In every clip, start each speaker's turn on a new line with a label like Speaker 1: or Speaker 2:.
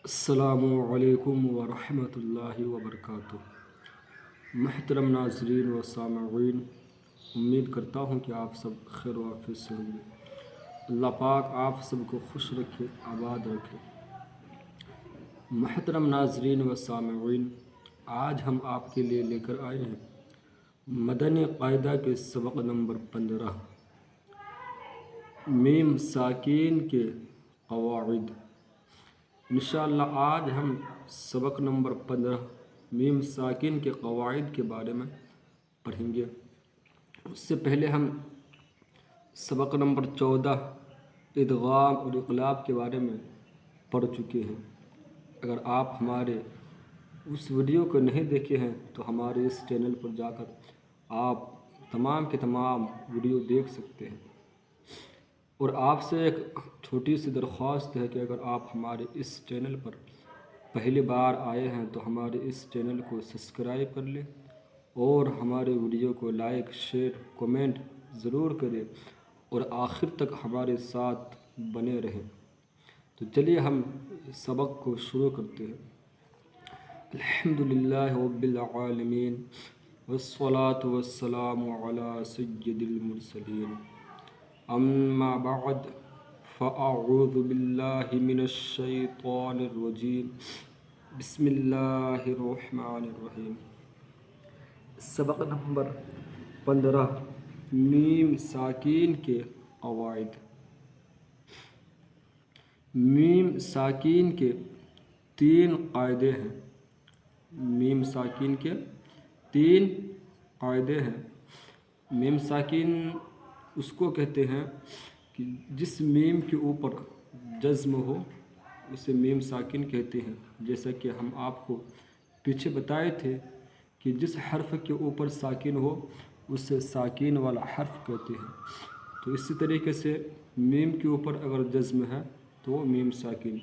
Speaker 1: السلام علیکم ورحمۃ اللہ وبرکاتہ۔ محترم ناظرین و سامعین، امید کرتا ہوں کہ آپ سب خیر و عافیت سے ہوں گے۔ اللہ پاک آپ سب کو خوش رکھے، آباد رکھے۔ محترم ناظرین و سامعین، آج ہم آپ کے لیے لے کر آئے ہیں مدنی قاعدہ کے سبق نمبر 15، میم ساکین کے قواعد۔ انشاءاللہ آج ہم سبق نمبر 15 میم ساکن کے قواعد کے بارے میں پڑھیں گے۔ اس سے پہلے ہم سبق نمبر 14 ادغام اور اقلاب کے بارے میں پڑھ چکے ہیں۔ اگر آپ ہمارے اس ویڈیو کو نہیں دیکھے ہیں تو ہمارے اس چینل پر جا کر آپ تمام کے تمام ویڈیو دیکھ سکتے ہیں۔ اور آپ سے ایک چھوٹی سی درخواست ہے کہ اگر آپ ہمارے اس چینل پر پہلی بار آئے ہیں تو ہمارے اس چینل کو سبسکرائب کر لیں اور ہمارے ویڈیو کو لائک، شیئر، کومنٹ ضرور کریں اور آخر تک ہمارے ساتھ بنے رہیں۔ تو چلیے ہم سبق کو شروع کرتے ہیں۔ الحمدللہ رب العالمین والصلاة والسلام علی سید المرسلین، اما بعد فاعوذ باللہ من الشیطان الرجیم، بسم اللہ الرحمن الرحیم۔ سبق نمبر 15 میم ساکین کے قواعد۔ میم ساکین کے 3 قاعدے ہیں۔ میم ساکین کے 3 قاعدے ہیں۔ میم ساکین اس کو کہتے ہیں کہ جس میم کے اوپر جزم ہو اسے میم ساکن کہتے ہیں۔ جیسا کہ ہم آپ کو پیچھے بتائے تھے کہ جس حرف کے اوپر ساکن ہو اسے ساکین والا حرف کہتے ہیں۔ تو اسی طریقے سے میم کے اوپر اگر جزم ہے تو وہ میم ساکن۔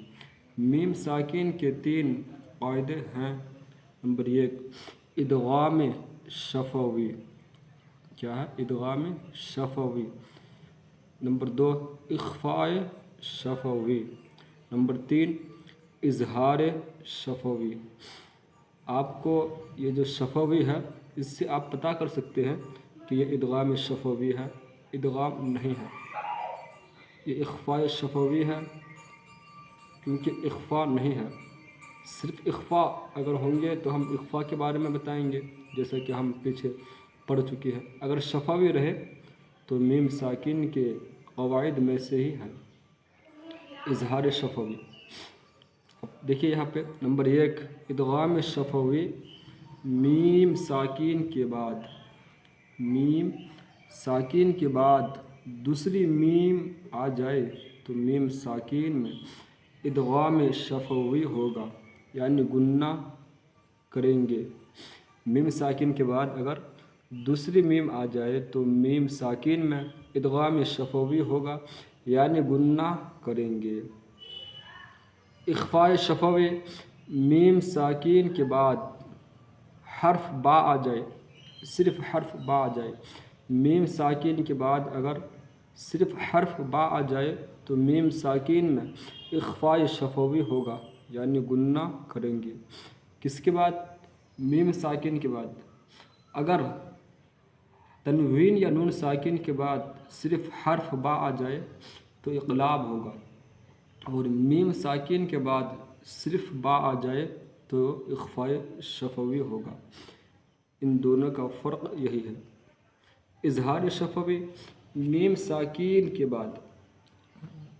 Speaker 1: میم ساکن کے 3 قاعدے ہیں۔ نمبر 1 ادغام شفوی۔ کیا ہے؟ ادغام شفوی۔ نمبر 2 اخفاء شفوی۔ نمبر 3 اظہار شفوی۔ آپ کو یہ جو شفوی ہے اس سے آپ پتہ کر سکتے ہیں کہ یہ ادغام شفوی ہے، ادغام نہیں ہے۔ یہ اخفاء شفوی ہے کیونکہ اخفاء نہیں ہے۔ صرف اخفاء اگر ہوں گے تو ہم اخفاء کے بارے میں بتائیں گے، جیسا کہ ہم پیچھے پڑھ چکے ہیں۔ اگر شفوی رہے تو میم ساکن کے قواعد میں سے ہی ہے اظہار شفوی۔ دیکھیے یہاں پہ نمبر 1 ادغام شفوی، میم ساکین کے بعد، میم ساکین کے بعد دوسری میم آ جائے تو میم ساکین میں ادغام شفوی ہوگا، یعنی گنہ کریں گے۔ میم ساکن کے بعد اگر دوسری میم آ جائے تو میم ساکن میں ادغام شفوی ہوگا، یعنی گنہ کریں گے۔ اخفاء شفوی، میم ساکن کے بعد حرف با آ جائے، صرف حرف با آ جائے۔ میم ساکن کے بعد اگر صرف حرف با آ جائے تو میم ساکن میں اخفاء شفوی ہوگا، یعنی گنہ کریں گے۔ کس کے بعد؟ میم ساکن کے بعد۔ اگر تنوین یا نون ساکن کے بعد صرف حرف با آ جائے تو اقلاب ہوگا، اور میم ساکن کے بعد صرف با آ جائے تو اخفاء شفوی ہوگا۔ ان دونوں کا فرق یہی ہے۔ اظہار شفوی، میم ساکن کے بعد،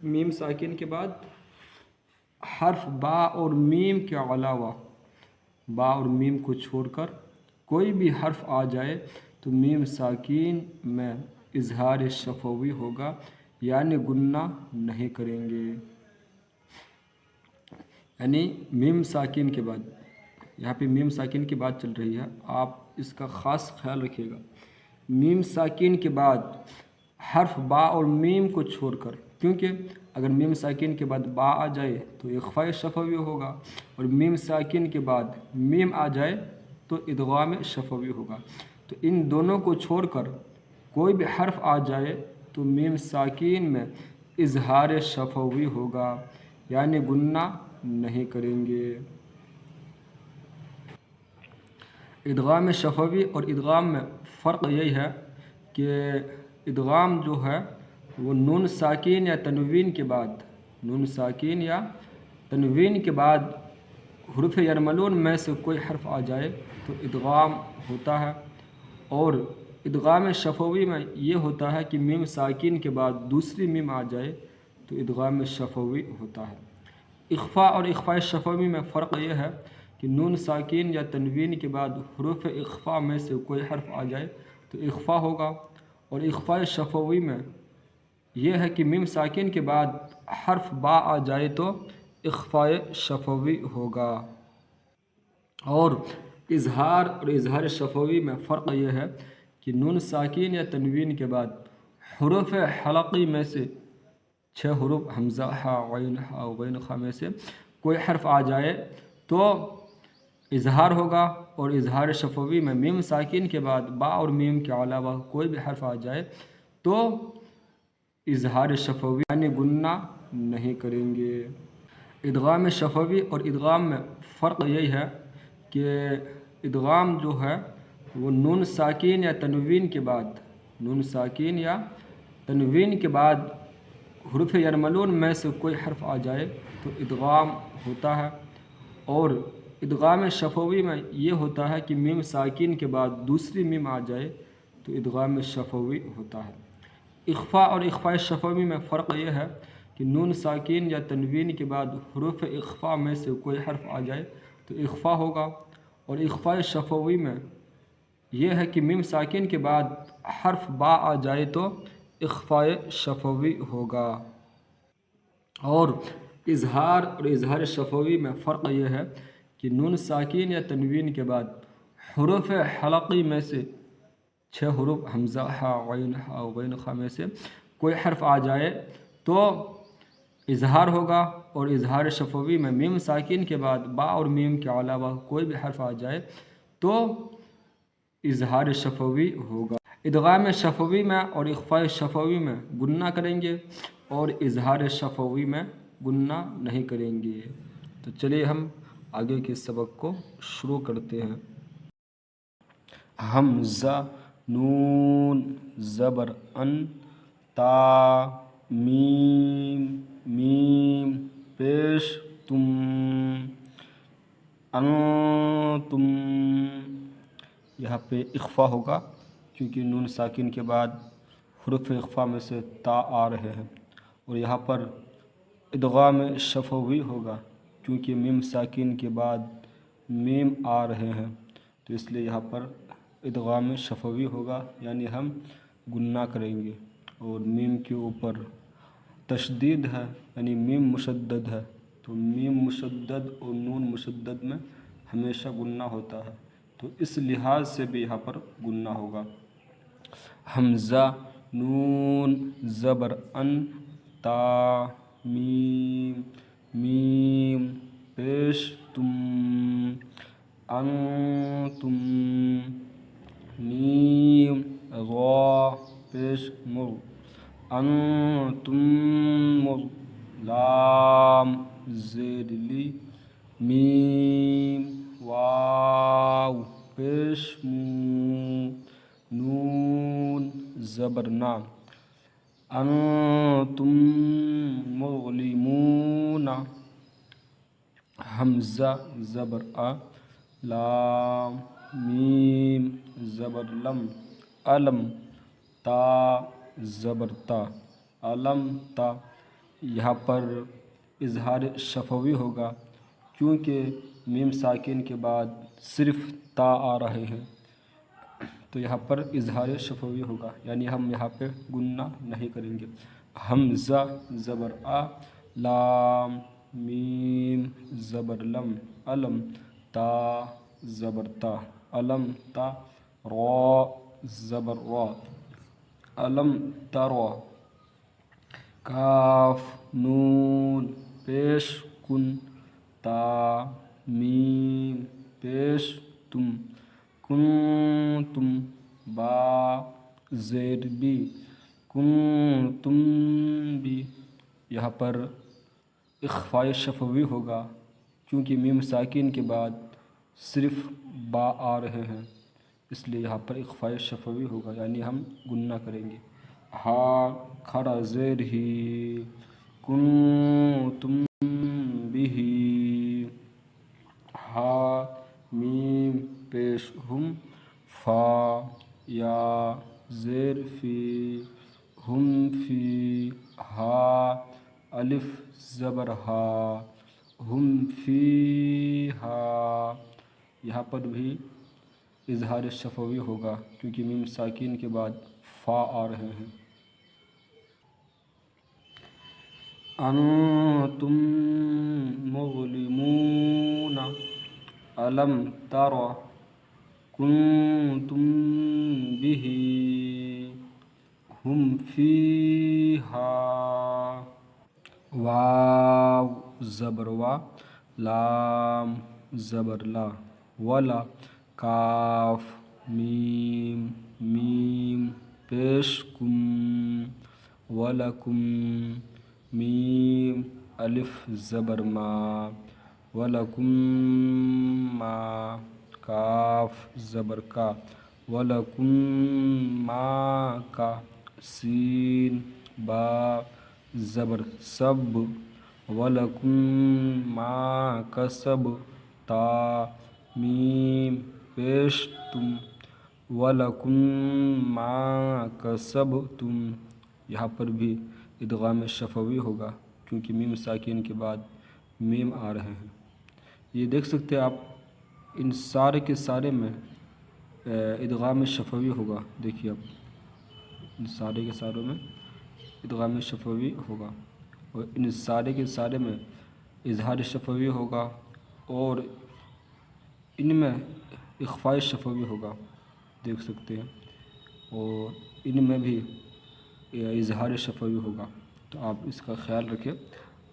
Speaker 1: میم ساکن کے بعد حرف با اور میم کے علاوہ، با اور میم کو چھوڑ کر کوئی بھی حرف آ جائے تو میم ساکین میں اظہار شفوی ہوگا، یعنی گنہ نہیں کریں گے۔ یعنی میم ساکن کے بعد، یہاں پہ میم ساکن کی بات چل رہی ہے، آپ اس کا خاص خیال رکھیے گا۔ میم ساکن کے بعد حرف با اور میم کو چھوڑ کر، کیونکہ اگر میم ساکن کے بعد با آ جائے تو اخفاء شفوی ہوگا، اور میم ساکن کے بعد میم آ جائے تو ادغام شفوی ہوگا۔ تو ان دونوں کو چھوڑ کر کوئی بھی حرف آ جائے تو میم ساکن میں اظہار شفوی ہوگا، یعنی گنہ نہیں کریں گے۔ ادغام شفوی اور ادغام میں فرق یہی ہے کہ ادغام جو ہے وہ نون ساکین یا تنوین کے بعد حروف یرملون میں سے کوئی حرف آ جائے تو ادغام ہوتا ہے، اور ادغام شفوی میں یہ ہوتا ہے کہ میم ساکین کے بعد دوسری میم آ جائے تو ادغام شفوی ہوتا ہے۔ اخفاء اور اخفاء شفوی میں فرق یہ ہے کہ نون ساکین یا تنوین کے بعد حروف اخفاء میں سے کوئی حرف آ جائے تو اخفاء ہوگا، اور اخفاء شفوی میں یہ ہے کہ میم ساکین کے بعد حرف با آ جائے تو اخفاء شفوی ہوگا۔ اور اظہار شفوی میں فرق یہ ہے کہ نون ساکین یا تنوین کے بعد حروف حلقی میں سے 6 حروف حمزہ، ہا، عین، ہا، غین، خا میں سے کوئی حرف آ جائے تو اظہار ہوگا، اور اظہار شفوی میں میم ساکین کے بعد با اور میم کے علاوہ کوئی بھی حرف آ جائے تو اظہار شفوی یعنی گنہ نہیں کریں گے۔ ادغام شفوی اور ادغام میں فرق یہی ہے کہ ادغام جو ہے وہ نون ساکین یا تنوین کے بعد حروف یرملون میں سے کوئی حرف آ جائے تو ادغام ہوتا ہے، اور ادغام شفوی میں یہ ہوتا ہے کہ میم ساکین کے بعد دوسری میم آ جائے تو ادغام شفوی ہوتا ہے۔ اخفاء اور اخفاء شفوی میں فرق یہ ہے کہ نون ساکین یا تنوین کے بعد حروف اخفاء میں سے کوئی حرف آ جائے تو اخفاء ہوگا، اور اخفاء شفوی میں یہ ہے کہ میم ساکین کے بعد حرف با آ جائے تو اخفاء شفوی ہوگا۔ اور اظہار شفوی میں فرق یہ ہے کہ نون ساکین یا تنوین کے بعد حروف حلقی میں سے 6 حروف حمزہ، ہا، عین، ہا، غین، خا میں سے کوئی حرف آ جائے تو اظہار ہوگا، اور اظہار شفوی میں میم ساکین کے بعد با اور میم کے علاوہ کوئی بھی حرف آ جائے تو اظہار شفوی ہوگا۔ ادغام شفوی میں اور اخفاء شفوی میں گنہ کریں گے، اور اظہار شفوی میں گنہ نہیں کریں گے۔ تو چلیے ہم آگے کے سبق کو شروع کرتے ہیں۔ حمزہ، نون، زبر ان، تا، میم، میم، پیش تم، انتم، یہاں پہ اخفاء ہوگا کیونکہ نون ساکن کے بعد حروف اخفاء میں سے تا آ رہے ہیں، اور یہاں پر ادغام شفوی ہوگا کیونکہ میم ساکن کے بعد میم آ رہے ہیں، تو اس لیے یہاں پر ادغام شفوی ہوگا، یعنی ہم گنہ کریں گے، اور میم کے اوپر تشدید ہے یعنی میم مشدد ہے، تو میم مشدد اور نون مشدد میں ہمیشہ گنہ ہوتا ہے، تو اس لحاظ سے بھی یہاں پر گنہ ہوگا۔ حمزہ، نون، زبر ان، تا، میم، میم، پیش تم، انتم، میم، را، پیش مر، انتم مر، لام، زیر لی، میم، واو، پیش مو، نون، زبر نا، انتم مظلمون، حمزہ، زبر آ، لام، میم، زبر لم، علم، تا، زبر تا، علم تا، یہاں پر اظہار شفوی ہوگا کیونکہ میم ساکن کے بعد صرف تا آ رہے ہیں، تو یہاں پر اظہار شفوی ہوگا، یعنی ہم یہاں پہ گنہ نہیں کریں گے۔ حمزہ، زبر آ، لام، میم، زبر لم، علم، تا، زبر تا، علم تا، را، زبر را، علم ترا، کاف، نون، پیش کن، تا، میم، پیش تم، کنتم، با، زیر بی، کنتم بی، یہاں پر اخفاء شفوی ہوگا کیونکہ میم ساکن کے بعد صرف با آ رہے ہیں، اس لیے یہاں پر اخفاء شفوی ہوگا، یعنی ہم گننا کریں گے۔ ہا کھڑا زیر ہی، کنتم بھی، ہا میم پیش ہم، فا یا زیر فی، ہم فی، ہا الف زبر ہا، ہم فی ہا۔ یہاں پر بھی اظہار شفوی ہوگا کیونکہ میم ساکن کے بعد فا آ رہے ہیں۔ انتم مظلمون، الم تر، کنتم به، ہم فیہا۔ واو زبر وا، لام زبر لا، ولا، کاف میم، میم پیش کم، ولکم، میم الف زبر ما، ولکم ما، کاف زبر کا، ولکم ما کا، سین با زبر سب، ولکم ما کسب، تا میم پیش تم، ولکم ما کسبتم۔ یہاں پر بھی ادغام شفوی ہوگا کیونکہ میم ساکن کے بعد میم آ رہے ہیں۔ یہ دیکھ سکتے ہیں آپ ان سارے کے سارے میں ادغام شفوی ہوگا، دیکھیے اب ان سارے کے ساروں میں ادغام شفوی ہوگا، اور ان سارے کے سارے میں اظہار شفوی ہوگا، اور ان میں اخفاء شفوی ہوگا، دیکھ سکتے ہیں، اور ان میں بھی اظہار شفوی ہوگا، تو آپ اس کا خیال رکھیں۔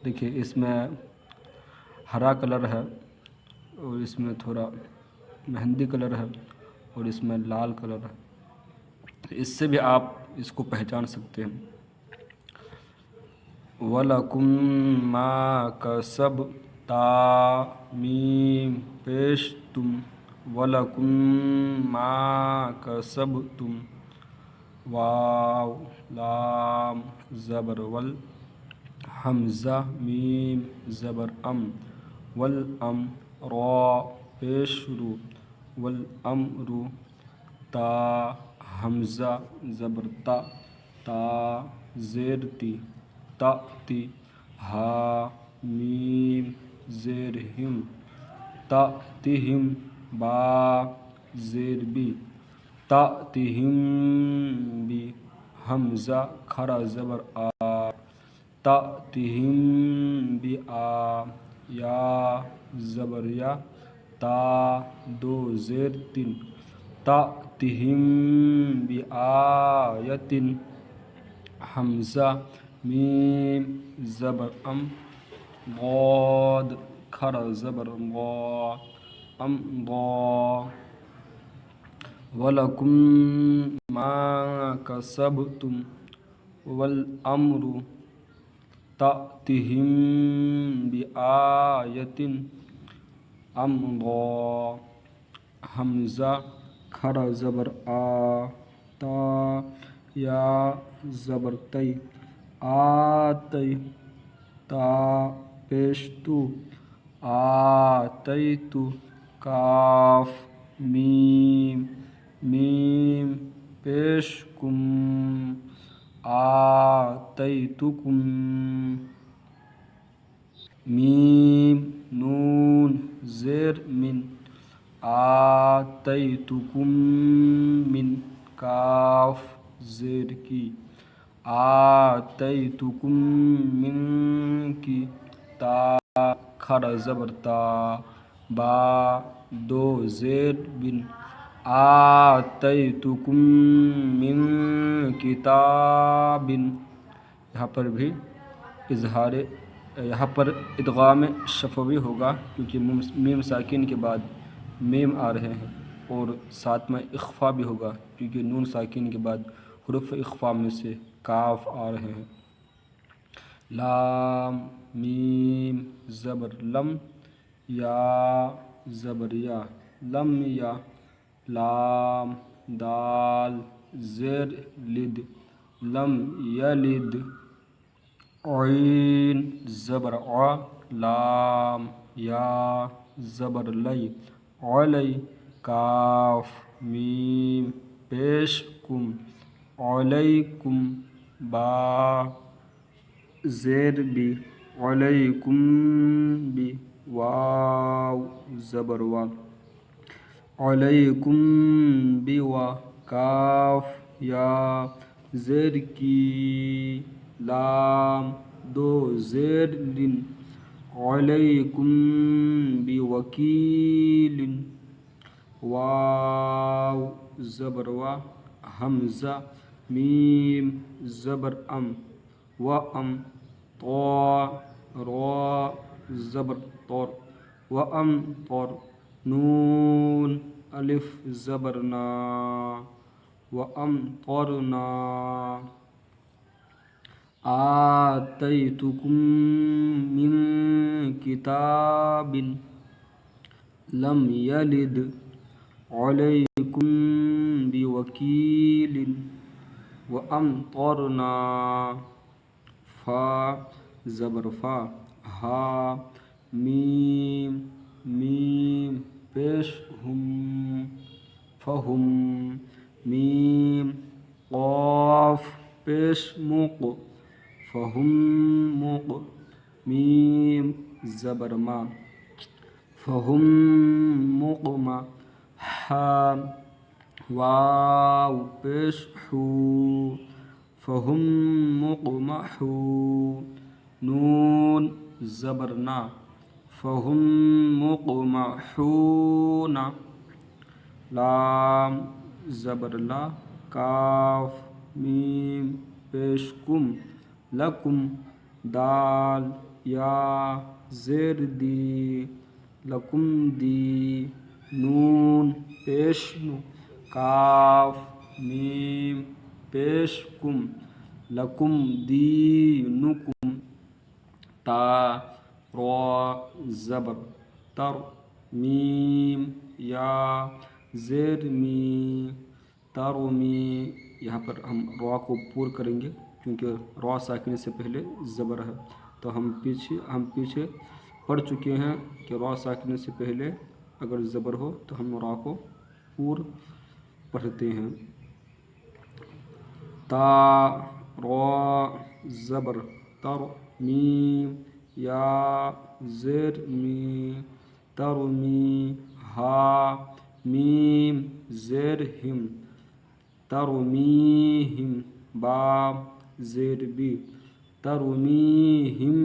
Speaker 1: دیکھیے اس میں ہرا کلر ہے، اور اس میں تھوڑا مہندی کلر ہے، اور اس میں لال کلر ہے، اس سے بھی آپ اس کو پہچان سکتے ہیں۔ وَلَكُمْ مَا کَسَبْ، تا میم پیش تم، وَلَكُمْ مَا کَسَبْتُم، واو لام زبر ول، حمزہ میم زبر ام، والام، را پیش رو، والامر، تا حمزہ زبر تا، تا زیر تی، تأتی، ہا میم زیر ہم، تأتہم، با زیر بی، تأتہم بی، حمزہ کھڑا زبر آ، تأتہم بی آ، یا زبر یا، تا دو زیر تن، تأتہم بی آیتن، حمزہ میم زبر ام، ضاد کھڑا زبر ضا، امضا، وَلَكُمْ مَا كَسَبْتُمْ، وَالْأَمْرُ، تَأْتِهِمْ بِآیَةٍ، امضا، حمزہ کھڑا زبر آ، تا یا زبر تی، آتی، تا پیش تو، آتیتو، کاف میم، میم پیش کم، آتیتکم، میم نون زیر من، آتیتکم من، کاف زیر کی، آتیتکم من کی، تا کھڑا زبر تا، با دو زیر بن، آتیتکم من کتاب، یہاں پر بھی یہاں پر ادغام شفوی ہوگا کیونکہ میم ساکن کے بعد میم آ رہے ہیں، اور ساتھ میں اخفاء بھی ہوگا کیونکہ نون ساکن کے بعد حروف اخفاء میں سے کاف آ رہے ہیں۔ لام میم زبر لم یا زبر یا لم یا لام دال زیر لد لم یلد عین زبر ع لام یا زبر لی علی کاف میم پیش کم علیکم با زیر بی علیکم بی واو زبر وا علیکم بی وا کاف یا زیر کی لام دو زیر لن علیکم بی وکیل واو زبر وا حمزہ میم زبر ام و ام را زبر طور و ام طور نون الف زبر نا و ام طورنا آتیتکم من کتاب لم یلد علیکم بوکیل و امطرنا فا زبر فا ہا میم میم پیش ہم فہم میم قاف پیش مق فہم مق میم زبر ما فہم مقما ہا واو پیش حو فہم مقمحو نون زبرنا فہم مقمحون لام زبر لا کاف میم پیش کم لکم دال یا زیر دی لکم دی نون پیش نو کاف میم پیش کم لکم دینکم تا را زبر تر میم یا زیر می ترمی یہاں پر ہم را کو پور کریں گے کیونکہ را ساکن سے پہلے زبر ہے تو ہم پیچھے پڑھ چکے ہیں کہ را ساکن سے پہلے اگر زبر ہو تو ہم را کو پور پڑھتے ہیں تا را زبر تر میم یا زیر می ترمی ہا میم زیر ہم ترمیہم با زیر بی ترمیہم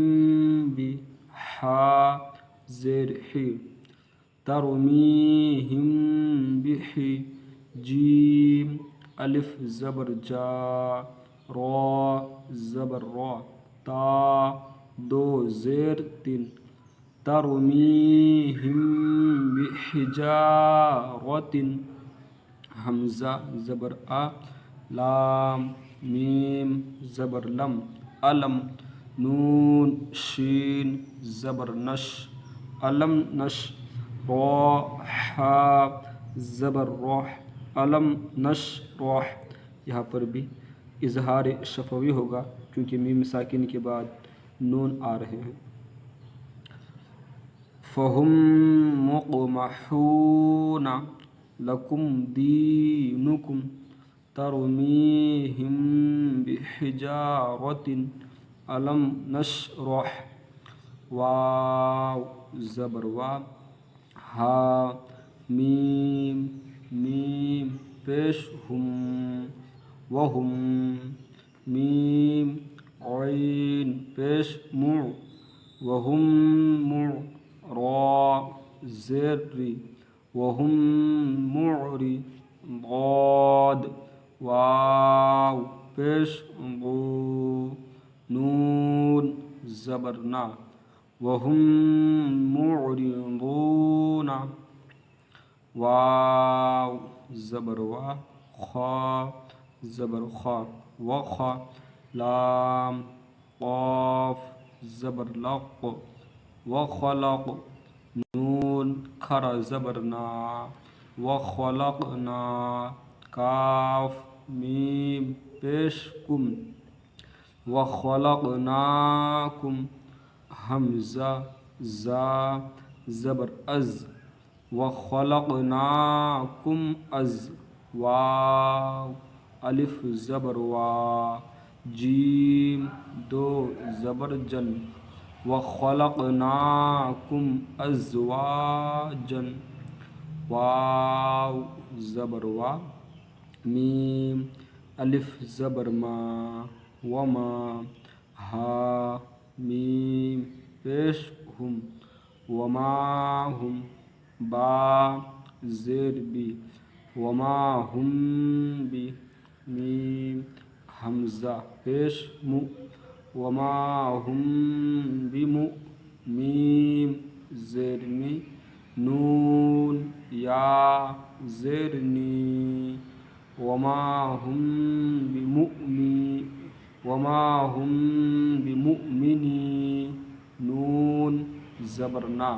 Speaker 1: بی ہا زیر حی ترمیہم بحی جیم الف زبر جا را زبر را تا دو زیر تین ترمیہم بحجارت حمزہ زبر آ لام میم زبر لم علم نون شین زبر نش علم نش را حا زبر روح علم نش روح یہاں پر بھی اظہار شفوی ہوگا کیونکہ میم ساکن کے بعد نون آ رہے ہیں فہم مقمحون لکم دینکم ترمیہم بحجارت علم نشرح واو زبر وا ہا میم میم پیش ہم وہم میم عین پیش مع وہم مع را زیر ری وہم معری ضاد واو پیش غو نون زبرنا وہم معرضون واو زبر وا خا زبر خا وخا لام قاف زبر لق وخلق نون کھر زبر نا وخلقنا کاف میم پیش کم وخلقناکم حمزہ زا زبر از وخلقناکم از واو الف زبر وا جیم دو زبر جن وخلقناکم ازواجا واو زبر وا میم الف زبر ما وما ہا میم پیش ہم وما ہم با زیر بی وما ہم بی میم حمزہ پیش مو وما ہم بمؤمین زیر می نون یا زیر نی وما ہم بمؤمنی نون زبر نا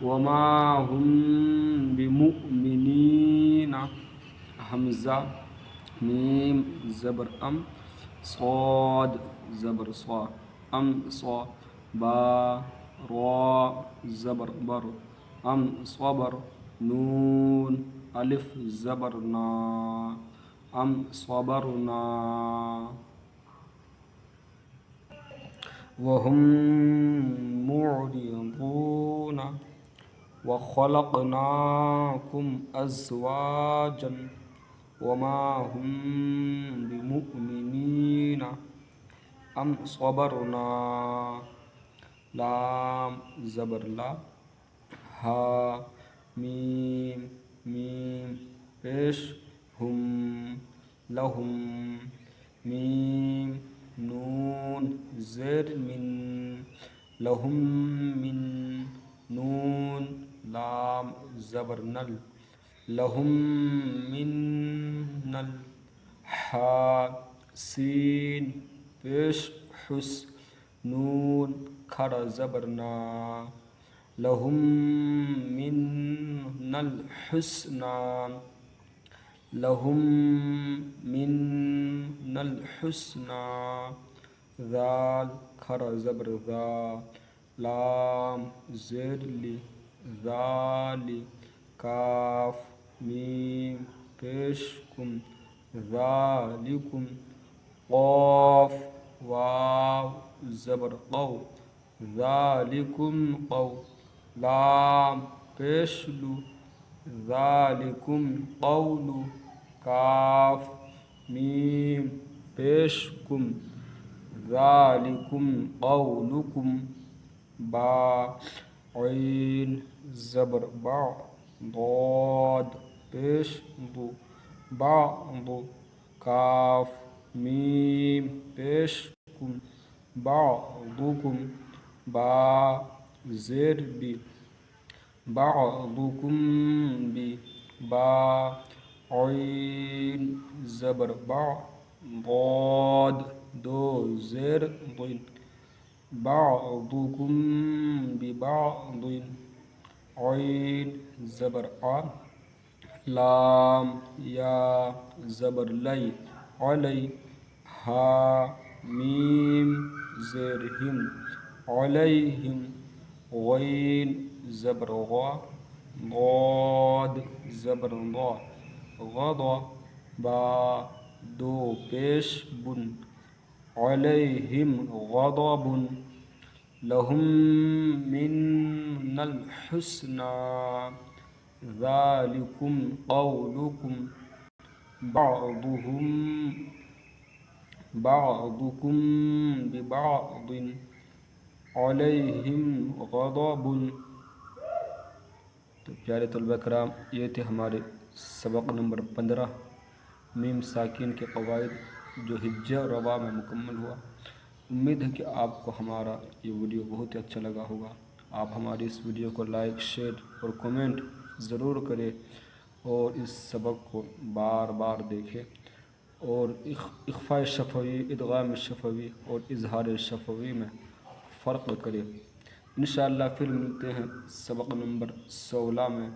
Speaker 1: وما ہم بمؤمنین حمزہ میم زبر ام صاد زبر صا ام صا با را زبر بر ام صبر نون الف زبر نا ام صبرنا وهم معرضون وخلقناكم أزواجا وما هم بمؤمنين ام صبرنا لام زبر لا ہا میم میم پیش ہم لہم میم نون زیر من لہم من نون لام زبر نل لہم من نل ہا سین پیش حس نون کھر زبر نا لہم من الحسنى لہم من الحسنى ذال کھر زبر ذا لام زیر لی ذالی کاف میم پیش کم ذالکم قاف واو زبر قو ذالکم قو لام پیش لو ذالکم قولو کاف میم پیش کم ذالکم قولکم با عین زبر با ضاد پیش دو بعض کاف میم پیش کم بعضکم با زیر بی بعضکم بی با عین زبر با ضاد دو زیر ضین بعضکم ببعض عین زبر آ لام یا زبر لی علی ہا میم زیر ہم علیہم غین زبر غا ضاد زبر ضا غضا با دو پیش بن علیہم غضب لہم من الحسنى ذالکم قولکم بعضکم ببعض علیہم غضب. تو پیارے طلبہ کرام، یہ تھے ہمارے سبق نمبر 15 میم ساکن کے قواعد جو ہجہ اور ربا میں مکمل ہوا. امید ہے کہ آپ کو ہمارا یہ ویڈیو بہت ہی اچھا لگا ہوگا. آپ ہماری اس ویڈیو کو لائک، شیئر اور کومنٹ ضرور کریں اور اس سبق کو بار بار دیکھیں اور اخفاء شفوی، ادغام شفوی اور اظہار شفوی میں فرق کرے۔ انشاءاللہ پھر ملتے ہیں سبق نمبر 16 میں۔